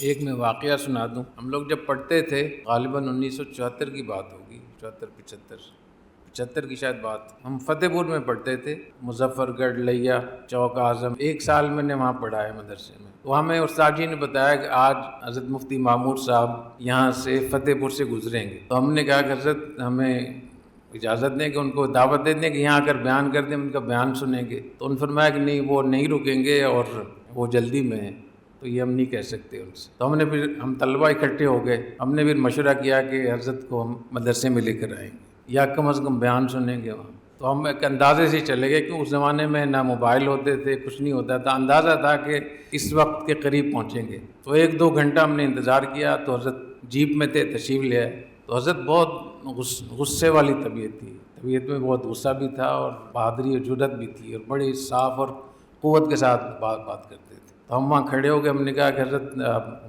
ایک میں واقعہ سنا دوں. ہم لوگ جب پڑھتے تھے غالباً 1974 کی بات ہوگی، 75 کی شاید بات. ہم فتح پور میں پڑھتے تھے، مظفر گڑھ، لیا، چوک اعظم. ایک سال میں نے وہاں پڑھا ہے مدرسے میں. تو ہمیں استاد جی نے بتایا کہ آج حضرت مفتی مامور صاحب یہاں سے فتح پور سے گزریں گے. تو ہم نے کہا کہ حضرت ہمیں اجازت دیں کہ ان کو دعوت دے دیں کہ یہاں آ کر بیان کر دیں، ان کا بیان سنیں گے. تو انہوں نے فرمایا کہ نہیں، وہ نہیں رکیں گے اور وہ جلدی میں ہیں، تو یہ ہم نہیں کہہ سکتے ان سے. تو ہم طلبہ اکٹھے ہو گئے. ہم نے پھر مشورہ کیا کہ حضرت کو ہم مدرسے میں لے کر آئیں گے یا کم از کم بیان سنیں گے وہاں. تو ہم ایک اندازے سے چلے گئے کہ اس زمانے میں نہ موبائل ہوتے تھے، کچھ نہیں ہوتا تھا. اندازہ تھا کہ اس وقت کے قریب پہنچیں گے. تو 1-2 گھنٹہ ہم نے انتظار کیا. تو حضرت جیپ میں تھے، تشریف لے آئے. تو حضرت بہت غصے والی طبیعت تھی، طبیعت میں بہت غصہ بھی تھا اور بہادری اور جرأت بھی تھی، اور بڑے صاف اور قوت کے ساتھ بات کرتے تھے. تو ہم وہاں کھڑے ہو کے ہم نے کہا کہ حضرت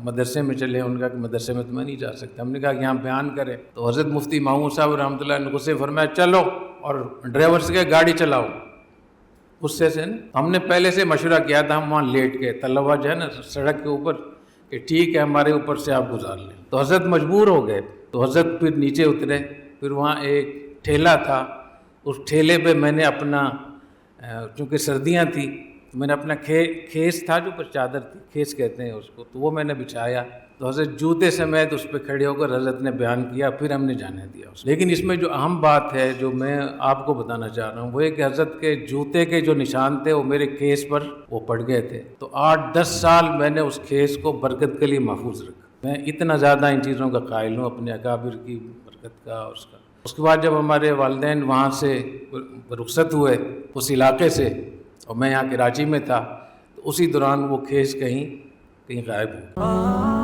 مدرسے میں چلے. انہوں نے کہا کہ مدرسے میں تو میں نہیں جا سکتا. ہم نے کہا کہ یہاں بیان کریں. تو حضرت مفتی مامور صاحب رحمۃ اللہ نے غصے فرمایا چلو، اور ڈرائیور سے کہا گاڑی چلاؤ. غصے سے ہم نے پہلے سے مشورہ کیا تھا، ہم وہاں لیٹ گئے. طلبہ جو ہے نا سڑک کے اوپر کہ ٹھیک ہے ہمارے اوپر سے آپ گزار لیں. تو حضرت مجبور ہو گئے. تو حضرت پھر نیچے اترے. پھر وہاں ایک ٹھیلا تھا، اس ٹھیلے پہ میں نے اپنا، چونکہ سردیاں تھیں، میں نے اپنا کھیس تھا جو پر چادر تھی، کھیس کہتے ہیں اس کو، تو وہ میں نے بچھایا. تو حضرت جوتے سمیت اس پہ کھڑے ہو کر حضرت نے بیان کیا. پھر ہم نے جانے دیا اس. لیکن اس میں جو اہم بات ہے جو میں آپ کو بتانا چاہ رہا ہوں وہ ہے کہ حضرت کے جوتے کے جو نشان تھے وہ میرے کھیس پر وہ پڑ گئے تھے. تو 8-10 سال میں نے اس کھیس کو برکت کے لیے محفوظ رکھا. میں اتنا زیادہ ان چیزوں کا قائل ہوں، اپنے اکابر کی برکت کا اور اس کا. اس کے بعد جب ہمارے والدین وہاں سے رخصت ہوئے اس علاقے سے، اور میں یہاں کراچی میں تھا، تو اسی دوران وہ کھیس کہیں غائب ہو.